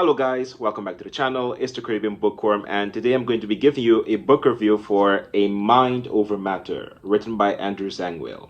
Hello guys, welcome back to the channel. It's the Caribbean Bookworm, and today I'm going to be giving you a book review for A Mind Over Matter, written by Andrew Zangwill.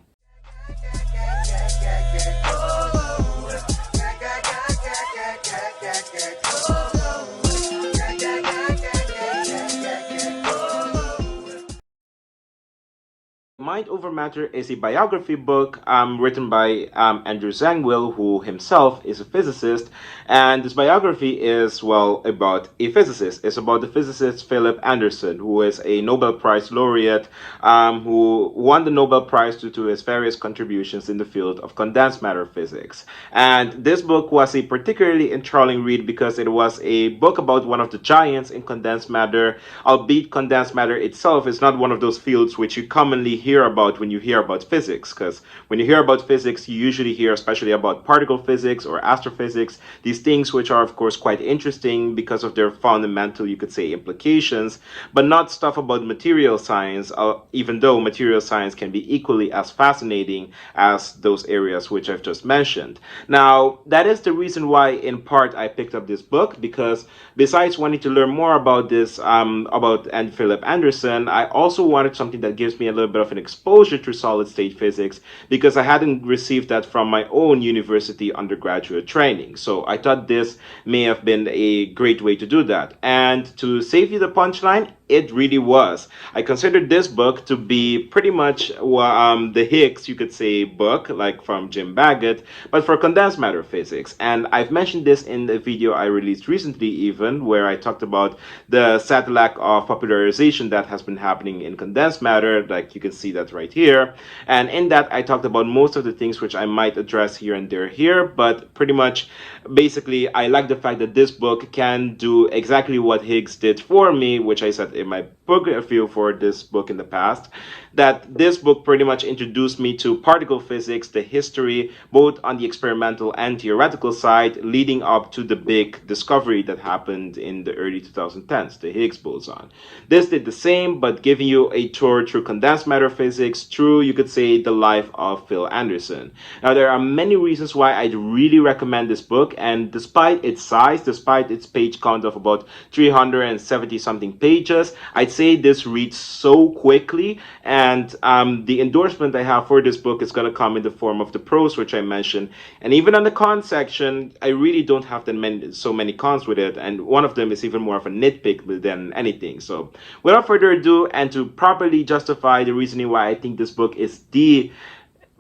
Mind Over Matter is a biography book written by Andrew Zangwill, who himself is a physicist. And this biography is, well, about a physicist. It's about the physicist Philip Anderson, who is a Nobel Prize laureate who won the Nobel Prize due to his various contributions in the field of condensed matter physics. And this book was a particularly enthralling read because it was a book about one of the giants in condensed matter, albeit condensed matter itself is not one of those fields which you commonly hear about when you hear about physics, because when you hear about physics you usually hear especially about particle physics or astrophysics, these things which are of course quite interesting because of their fundamental, you could say, implications, but not stuff about material science, even though material science can be equally as fascinating as those areas which I've just mentioned. Now that is the reason why in part I picked up this book, because besides wanting to learn more about this about Philip Anderson, I also wanted something that gives me a little bit of an exposure to solid state physics, because I hadn't received that from my own university undergraduate training. So I thought this may have been a great way to do that. And to save you the punchline, it really was. I considered this book to be pretty much the Higgs, you could say, book, like from Jim Baggett, but for condensed matter physics. And I've mentioned this in the video I released recently, even, where I talked about the satellite of popularization that has been happening in condensed matter, like you can see that right here. And in that, I talked about most of the things which I might address here and there here, but pretty much, basically, I like the fact that this book can do exactly what Higgs did for me, which I said in my book review for this book in the past, that this book pretty much introduced me to particle physics, the history, both on the experimental and theoretical side, leading up to the big discovery that happened in the early 2010s, the Higgs boson. This did the same, but giving you a tour through condensed matter physics, through, you could say, the life of Phil Anderson. Now, there are many reasons why I'd really recommend this book, and despite its size, despite its page count of about 370 something pages, I'd say this reads so quickly, and the endorsement I have for this book is going to come in the form of the pros, which I mentioned. And even on the cons section, I really don't have so many cons with it, and one of them is even more of a nitpick than anything. So without further ado, and to properly justify the reasoning why I think this book is the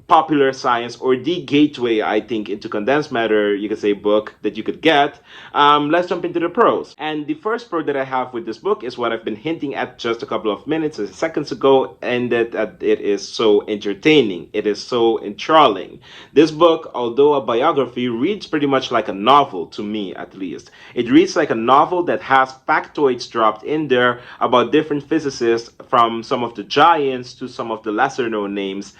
popular science, or the gateway, I think, into condensed matter, you could say, book that you could get, let's jump into the pros. And the first pro that I have with this book is what I've been hinting at just a couple of minutes, seconds ago, and that it is so entertaining. It is so enthralling. This book, although a biography, reads pretty much like a novel, to me at least. It reads like a novel that has factoids dropped in there about different physicists, from some of the giants to some of the lesser known names,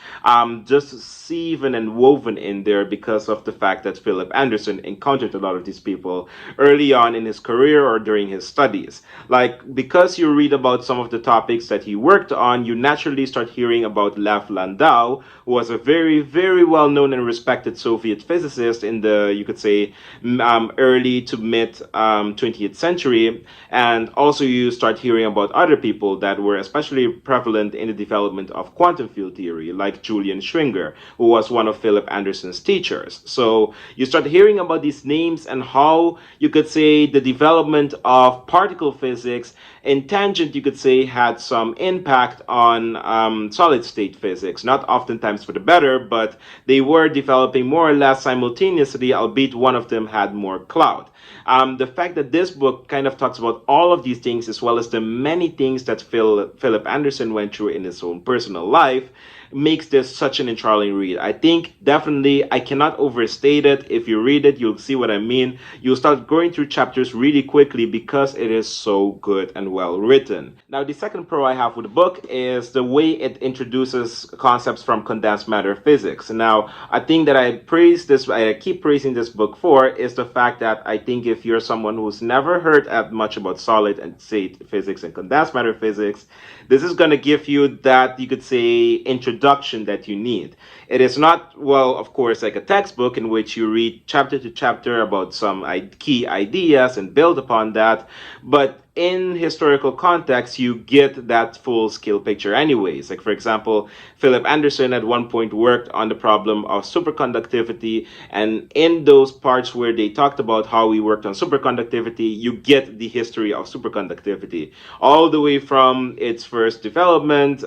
just seven and woven in there because of the fact that Philip Anderson encountered a lot of these people early on in his career or during his studies. Like, because you read about some of the topics that he worked on, you naturally start hearing about Lev Landau, who was a very, very well-known and respected Soviet physicist in the, you could say, early to mid 20th century. And also you start hearing about other people that were especially prevalent in the development of quantum field theory, like Julian Schwinger, who was one of Philip Anderson's teachers. So you start hearing about these names and how, you could say, the development of particle physics in tangent, you could say, had some impact on solid state physics. Not oftentimes for the better, but they were developing more or less simultaneously, albeit one of them had more clout. The fact that this book kind of talks about all of these things, as well as the many things that Philip Anderson went through in his own personal life, makes this such an enthralling read. I think definitely I cannot overstate it. If you read it, you'll see what I mean. You'll start going through chapters really quickly because it is so good and well written. Now, the second pro I have with the book is the way it introduces concepts from condensed matter physics. Now, I think that I keep praising this book for is the fact that I think if you're someone who's never heard much about solid and state physics and condensed matter physics, this is going to give you that, you could say, introduction introduction that you need. It is not, well, of course, like a textbook in which you read chapter to chapter about some key ideas and build upon that, but in historical context, you get that full scale picture anyways. Like, for example, Philip Anderson at one point worked on the problem of superconductivity, and in those parts where they talked about how he worked on superconductivity, you get the history of superconductivity, all the way from its first development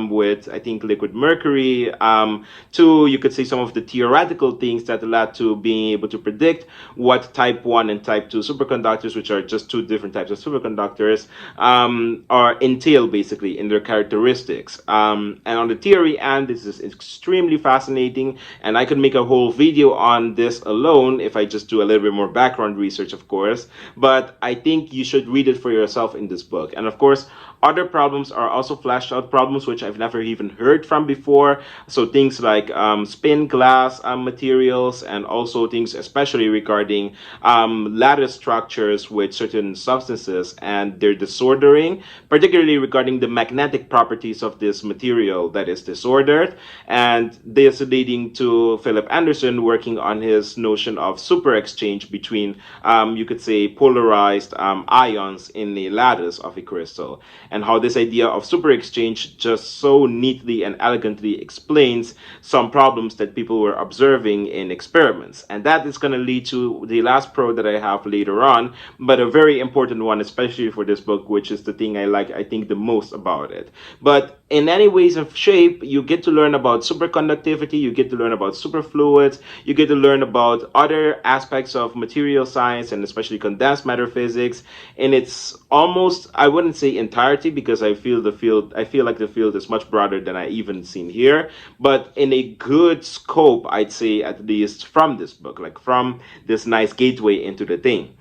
with, I think, liquid mercury, to, you could say, some of the theoretical things that led to being able to predict what type 1 and type 2 superconductors, which are just two different types of superconductors, are entail basically in their characteristics. And on the theory end, this is extremely fascinating, and I could make a whole video on this alone if I just do a little bit more background research, of course. But I think you should read it for yourself in this book. And of course, other problems are also fleshed out, problems which I've never even heard from before. So things like spin glass materials, and also things especially regarding lattice structures with certain substances and their disordering, particularly regarding the magnetic properties of this material that is disordered. And this leading to Philip Anderson working on his notion of super exchange between, you could say, polarized ions in a lattice of a crystal, and how this idea of super exchange just so neatly and elegantly explains some problems that people were observing in experiments. And that is going to lead to the last pro that I have later on, but a very important one, especially for this book, which is the thing I think, the most about it. But in any ways of shape, you get to learn about superconductivity, you get to learn about superfluids, you get to learn about other aspects of material science and especially condensed matter physics. And it's almost, I wouldn't say entirety, because I feel like the field is much broader than I even seen here, but in a good scope, I'd say, at least from this book, like from this nice gateway into the thing.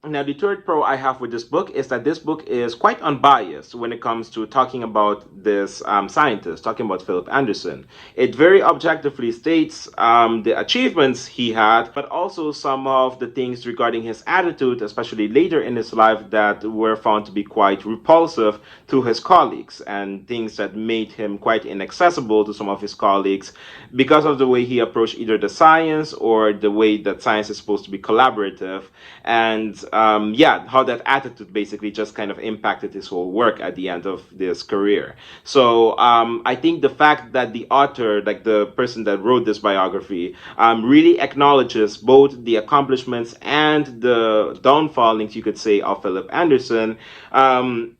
Now, the third pro I have with this book is that this book is quite unbiased when it comes to talking about this scientist, talking about Philip Anderson. It very objectively states the achievements he had, but also some of the things regarding his attitude, especially later in his life, that were found to be quite repulsive to his colleagues, and things that made him quite inaccessible to some of his colleagues because of the way he approached either the science or the way that science is supposed to be collaborative. And how that attitude basically just kind of impacted his whole work at the end of this career. So I think the fact that the author, like the person that wrote this biography, really acknowledges both the accomplishments and the downfallings, you could say, of Philip Anderson,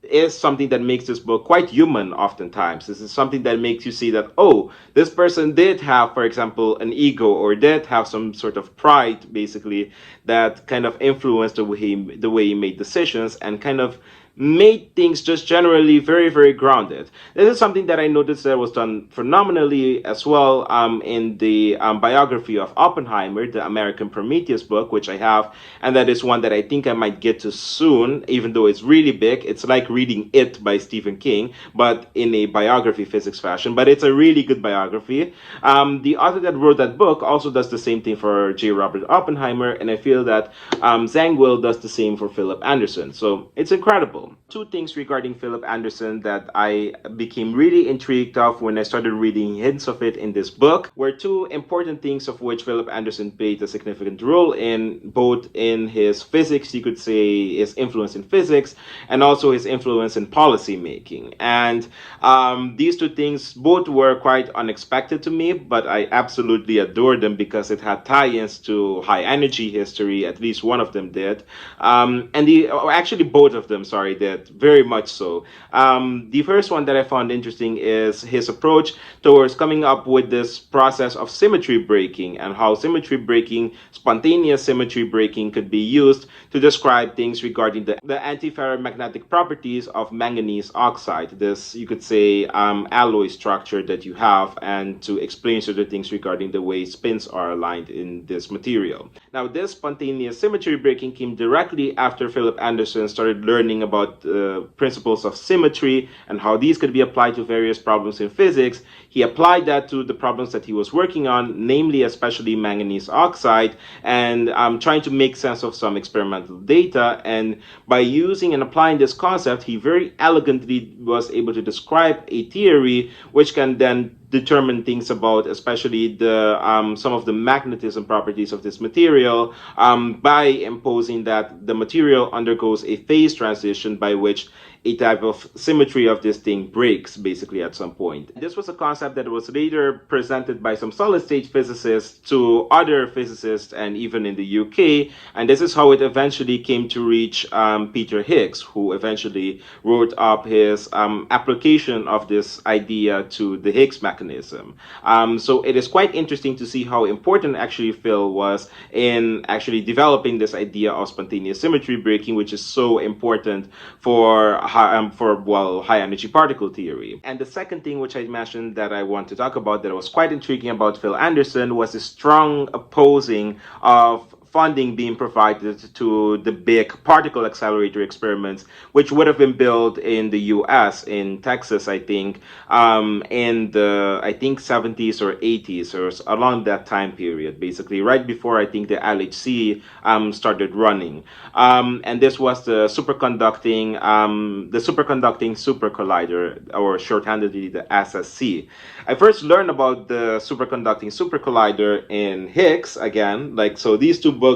is something that makes this book quite human oftentimes. This is something that makes you see that, oh, this person did have, for example, an ego, or did have some sort of pride, basically, that kind of influenced the way he made decisions, and kind of made things just generally very, very grounded. This is something that I noticed that was done phenomenally as well in the biography of Oppenheimer, the American Prometheus book, which I have, and that is one that I think I might get to soon, even though it's really big. It's like reading It by Stephen King, but in a biography physics fashion, but it's a really good biography. The author that wrote that book also does the same thing for J. Robert Oppenheimer, and I feel that Zangwill does the same for Philip Anderson. So it's incredible. Two things regarding Philip Anderson that I became really intrigued of when I started reading hints of it in this book were two important things of which Philip Anderson played a significant role in, both in his physics, you could say his influence in physics, and also his influence in policy making. And these two things both were quite unexpected to me, but I absolutely adored them because it had tie-ins to high energy history. At least one of them did. Actually both of them, sorry, did, very much so. The first one that I found interesting is his approach towards coming up with this process of symmetry breaking, and how symmetry breaking, spontaneous symmetry breaking, could be used to describe things regarding the antiferromagnetic properties of manganese oxide, this, you could say, alloy structure that you have, and to explain certain things regarding the way spins are aligned in this material. Now, this spontaneous symmetry breaking came directly after Philip Anderson started learning about principles of symmetry and how these could be applied to various problems in physics. He applied that to the problems that he was working on, namely especially manganese oxide, and trying to make sense of some experimental data. And by using and applying this concept, he very elegantly was able to describe a theory which can then determine things about, especially the some of the magnetism properties of this material, by imposing that the material undergoes a phase transition by which a type of symmetry of this thing breaks basically at some point. This was a concept that was later presented by some solid state physicists to other physicists and even in the UK, and this is how it eventually came to reach Peter Higgs, who eventually wrote up his application of this idea to the Higgs mechanism. So it is quite interesting to see how important actually Phil was in actually developing this idea of spontaneous symmetry breaking, which is so important for high energy particle theory. And the second thing which I mentioned that I want to talk about that was quite intriguing about Phil Anderson was the strong opposing of funding being provided to the big particle accelerator experiments, which would have been built in the U.S. in Texas, I think, in the 70s or 80s or along that time period, basically right before I think the LHC started running, and this was the superconducting super collider, or shorthandedly the SSC. I first learned about the superconducting super collider in Higgs again, like so. These two books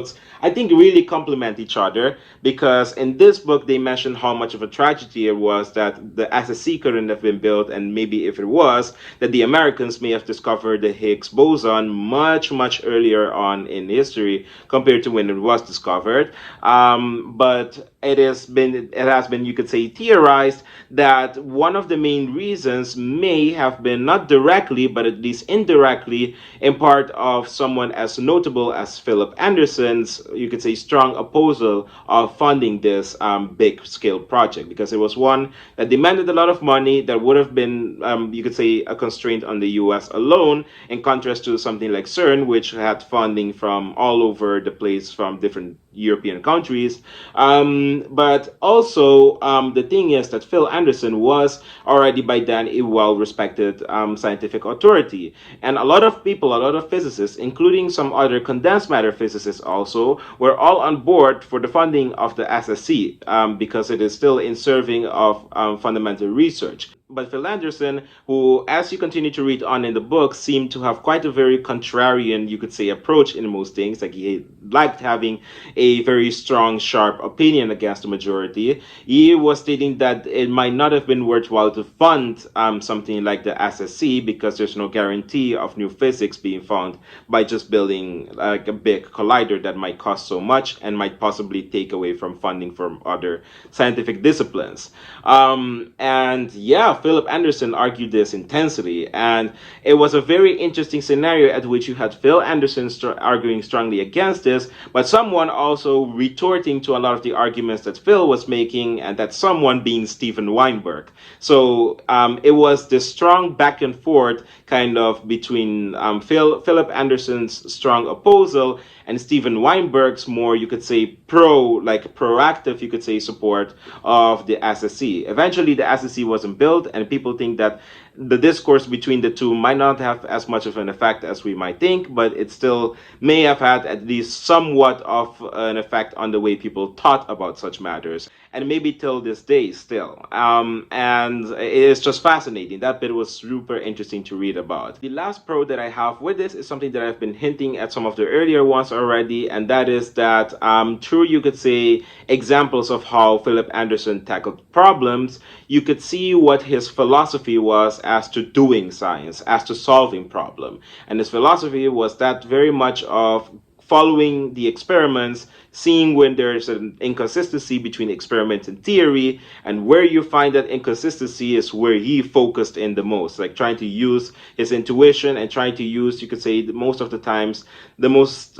I think really complement each other, because in this book they mention how much of a tragedy it was that the SSC couldn't have been built, and maybe if it was, that the Americans may have discovered the Higgs boson much earlier on in history compared to when it was discovered. But it has been, you could say, theorized that one of the main reasons may have been not directly but at least indirectly in part of someone as notable as Philip Anderson's, you could say, strong opposal of funding this big scale project, because it was one that demanded a lot of money that would have been, you could say, a constraint on the US alone, in contrast to something like CERN, which had funding from all over the place from different European countries. But also, the thing is that Phil Anderson was already by then a well-respected scientific authority. And a lot of people, a lot of physicists, including some other condensed matter physicists also, were all on board for the funding of the SSC, because it is still in serving of fundamental research. But Phil Anderson, who, as you continue to read on in the book, seemed to have quite a very contrarian, you could say, approach in most things. Like, he liked having a very strong, sharp opinion against the majority. He was stating that it might not have been worthwhile to fund something like the SSC, because there's no guarantee of new physics being found by just building like a big collider that might cost so much and might possibly take away from funding from other scientific disciplines. And yeah, Philip Anderson argued this intensely, and it was a very interesting scenario at which you had Phil Anderson arguing strongly against this, but someone also retorting to a lot of the arguments that Phil was making, and that someone being Steven Weinberg. So it was this strong back and forth kind of between Philip Anderson's strong opposal and Steven Weinberg's more, you could say, proactive, you could say, support of the SSC. Eventually, the SSC wasn't built, and people think that the discourse between the two might not have as much of an effect as we might think, but it still may have had at least somewhat of an effect on the way people thought about such matters, and maybe till this day still. And it is just fascinating. That bit was super interesting to read about. The last pro that I have with this is something that I've been hinting at some of the earlier ones already, and that is that through, you could say, examples of how Philip Anderson tackled problems, you could see what his philosophy was as to doing science, as to solving problem. And his philosophy was that very much of following the experiments, seeing when there's an inconsistency between experiment and theory, and where you find that inconsistency is where he focused in the most, like trying to use his intuition and trying to use, you could say, most of the times, the most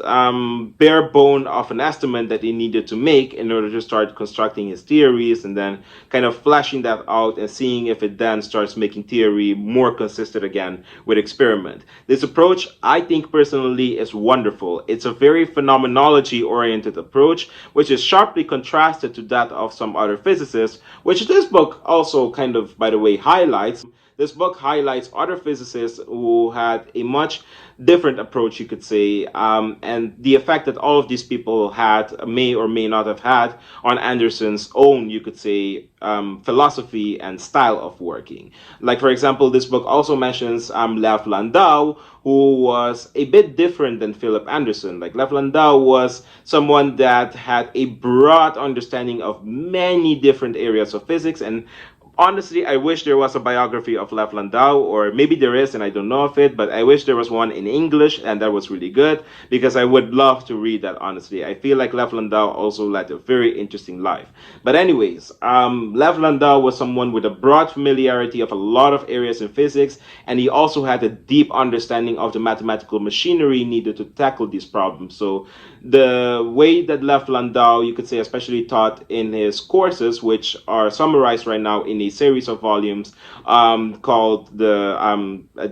bare bone of an estimate that he needed to make in order to start constructing his theories, and then kind of fleshing that out and seeing if it then starts making theory more consistent again with experiment. This approach, I think personally, is wonderful. It's a very phenomenology oriented approach, which is sharply contrasted to that of some other physicists, which this book also kind of, by the way, highlights. this book highlights other physicists who had a much different approach, you could say, and the effect that all of these people had may or may not have had on Anderson's own, you could say, philosophy and style of working. Like, for example, this book also mentions Lev Landau, who was a bit different than Philip Anderson. Like, Lev Landau was someone that had a broad understanding of many different areas of physics, and honestly, I wish there was a biography of Lev Landau, or maybe there is, and I don't know of it, but I wish there was one in English, and that was really good, because I would love to read that, honestly. I feel like Lev Landau also led a very interesting life. But anyways, Lev Landau was someone with a broad familiarity of a lot of areas in physics, and he also had a deep understanding of the mathematical machinery needed to tackle these problems. So the way that Lev Landau, you could say, especially taught in his courses, which are summarized right now in a series of volumes called the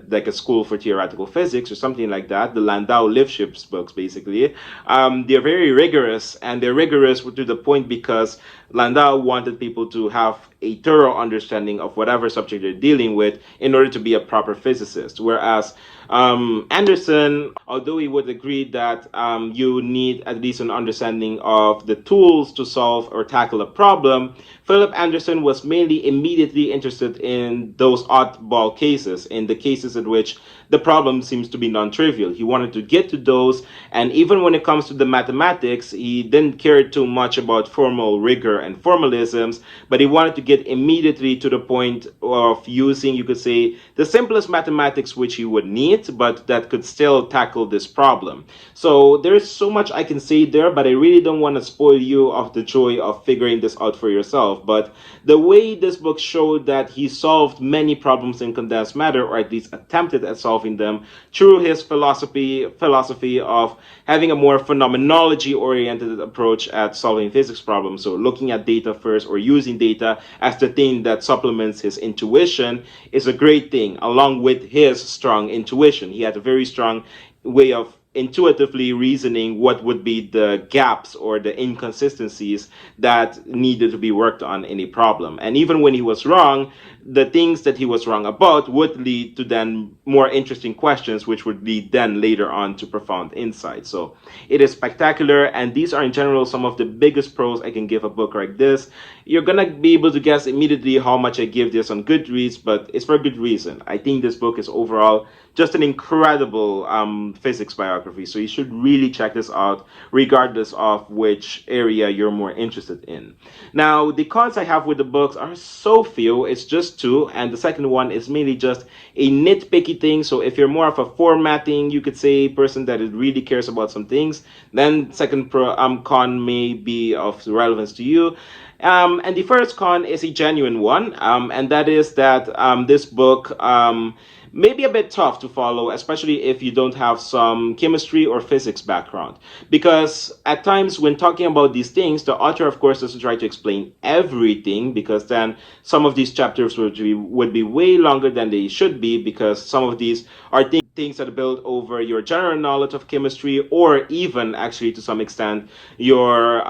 like a School for Theoretical Physics or something like that, the Landau Lifshitz books, basically. They're very rigorous, and they're rigorous to the point because Landau wanted people to have a thorough understanding of whatever subject they're dealing with in order to be a proper physicist. Whereas Anderson, although he would agree that you need at least an understanding of the tools to solve or tackle a problem, Philip Anderson was mainly immediately interested in those oddball cases, in the cases in which the problem seems to be non-trivial. He wanted to get to those, and even when it comes to the mathematics, he didn't care too much about formal rigor and formalisms, but he wanted to get immediately to the point of using, you could say, the simplest mathematics which he would need, but that could still tackle this problem. So there's so much I can say there, but I really don't want to spoil you of the joy of figuring this out for yourself. But the way this book showed that he solved many problems in condensed matter, or at least attempted at solving them, through his philosophy of having a more phenomenology oriented approach at solving physics problems. So looking at data first, or using data as the thing that supplements his intuition, is a great thing, along with his strong intuition. He had a very strong way of intuitively reasoning what would be the gaps or the inconsistencies that needed to be worked on in a problem. And even when he was wrong, the things that he was wrong about would lead to then more interesting questions, which would lead then later on to profound insight. So it is spectacular, and these are in general some of the biggest pros I can give a book like this. You're gonna be able to guess immediately how much I give this on Goodreads, but it's for a good reason. I think this book is overall just an incredible physics biography, so you should really check this out regardless of which area you're more interested in. Now, the cons I have with the books are so few. It's just two, and the second one is mainly just a nitpicky thing. So if you're more of a formatting, you could say, person that really cares about some things, then second con may be of relevance to you. And the first con is a genuine one, and that is that this book may be a bit tough to follow, especially if you don't have some chemistry or physics background. Because at times when talking about these things, the author, of course, doesn't try to explain everything, because then some of these chapters would be way longer than they should be, because some of these are things that build over your general knowledge of chemistry, or even actually to some extent your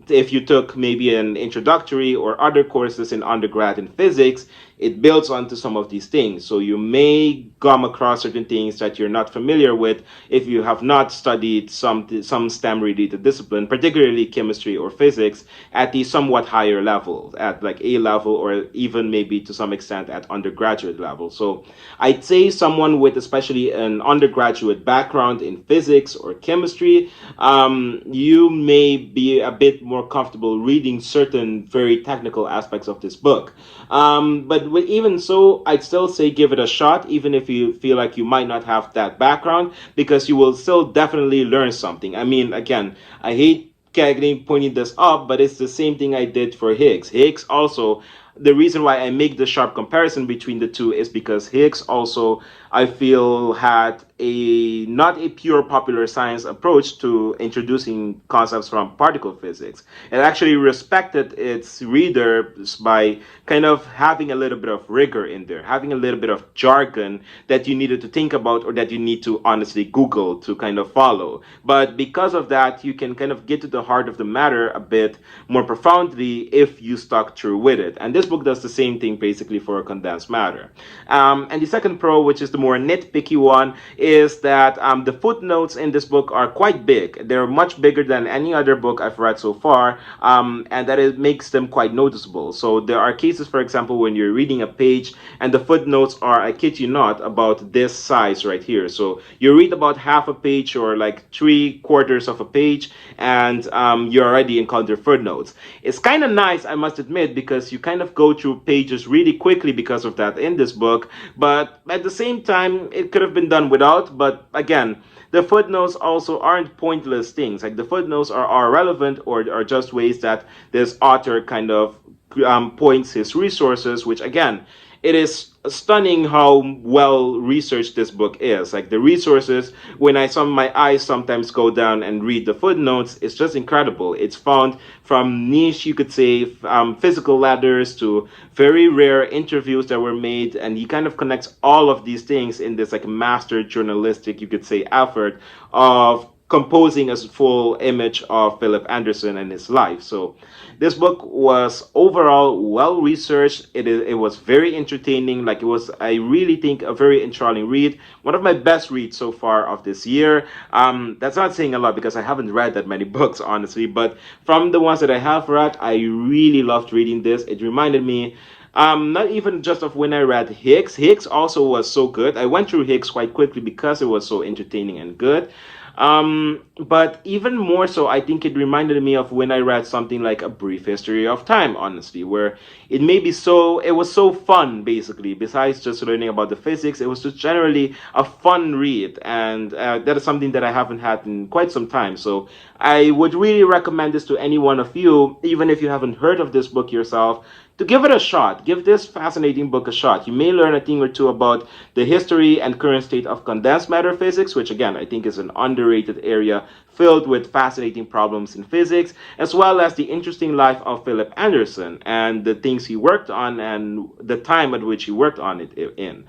if you took maybe an introductory or other courses in undergrad in physics, it builds onto some of these things. So you may come across certain things that you're not familiar with if you have not studied some STEM-related discipline, particularly chemistry or physics, at the somewhat higher level, at like A level, or even maybe to some extent at undergraduate level. So I'd say someone with especially an undergraduate background in physics or chemistry, you may be a bit more comfortable reading certain very technical aspects of this book. But even so, I'd still say give it a shot, even if you feel like you might not have that background, because you will still definitely learn something. I mean, again, I hate pointing this up, but it's the same thing I did for Higgs. Higgs also, the reason why I make the sharp comparison between the two is because Higgs also I feel had a not a pure popular science approach to introducing concepts from particle physics. It actually respected its readers by kind of having a little bit of rigor in there, having a little bit of jargon that you needed to think about or that you need to honestly Google to kind of follow. But because of that, you can kind of get to the heart of the matter a bit more profoundly if you stuck through with it. And this book does the same thing basically for condensed matter. And the second pro, which is the more nitpicky one, is that the footnotes in this book are quite big. They're much bigger than any other book I've read so far, and that it makes them quite noticeable. So there are cases, for example, when you're reading a page and the footnotes are, I kid you not, about this size right here. So you read about half a page or like 3/4 of a page, and you already encounter footnotes. It's kind of nice, I must admit, because you kind of go through pages really quickly because of that in this book, but at the same time, it could have been done without. But again, the footnotes also aren't pointless things. Like the footnotes are relevant or are just ways that this author kind of points his resources, which again, it is stunning how well researched this book is. Like the resources, when my eyes sometimes go down and read the footnotes, it's just incredible. It's found from niche, you could say, physical ladders to very rare interviews that were made, and he kind of connects all of these things in this like master journalistic, you could say, effort of composing a full image of Philip Anderson and his life. So this book was overall well researched. It was very entertaining. Like it was, I really think, a very enthralling read. One of my best reads so far of this year. That's not saying a lot because I haven't read that many books, honestly. But from the ones that I have read, I really loved reading this. It reminded me not even just of when I read Hicks. Hicks also was so good. I went through Hicks quite quickly because it was so entertaining and good. But even more so, I think it reminded me of when I read something like A Brief History of Time, honestly, where it was so fun, basically. Besides just learning about the physics, it was just generally a fun read, and that is something that I haven't had in quite some time. So I would really recommend this to any one of you, even if you haven't heard of this book yourself, to give it a shot. Give this fascinating book a shot. You may learn a thing or two about the history and current state of condensed matter physics, which again, I think is an underrated area filled with fascinating problems in physics, as well as the interesting life of Philip Anderson and the things he worked on and the time at which he worked on it in.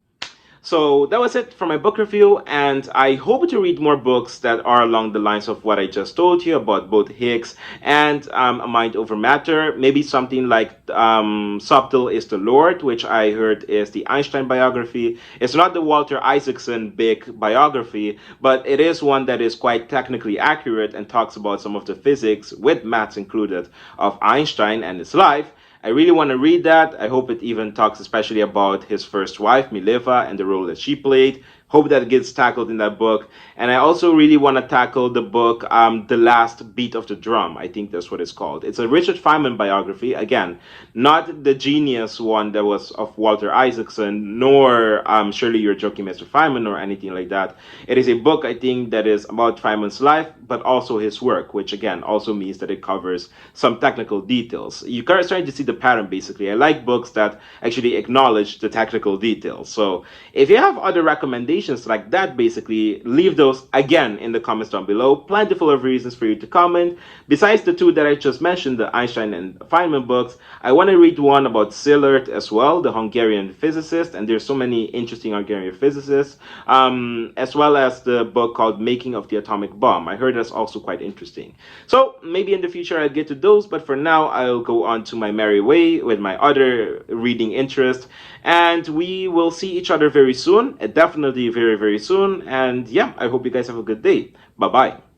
So that was it for my book review, and I hope to read more books that are along the lines of what I just told you about both Higgs and A Mind Over Matter. Maybe something like Subtle is the Lord, which I heard is the Einstein biography. It's not the Walter Isaacson big biography, but it is one that is quite technically accurate and talks about some of the physics, with maths included, of Einstein and his life. I really want to read that. I hope it even talks especially about his first wife, Mileva, and the role that she played. Hope that gets tackled in that book. And I also really want to tackle the book, The Last Beat of the Drum. I think that's what it's called. It's a Richard Feynman biography. Again, not the genius one that was of Walter Isaacson, nor Surely You're Joking, Mr. Feynman, or anything like that. It is a book, I think, that is about Feynman's life, but also his work, which again also means that it covers some technical details. You're starting to see the pattern, basically. I like books that actually acknowledge the technical details. So if you have other recommendations like that, basically, leave those again in the comments down below. Plentiful of reasons for you to comment. Besides the two that I just mentioned, the Einstein and Feynman books, I want to read one about Szilard as well, the Hungarian physicist, and there's so many interesting Hungarian physicists, as well as the book called Making of the Atomic Bomb. I heard that's also quite interesting. So maybe in the future I'll get to those, but for now I'll go on to my merry way with my other reading interest, and we will see each other very soon, definitely very, very soon. And yeah, I hope you guys have a good day. Bye bye.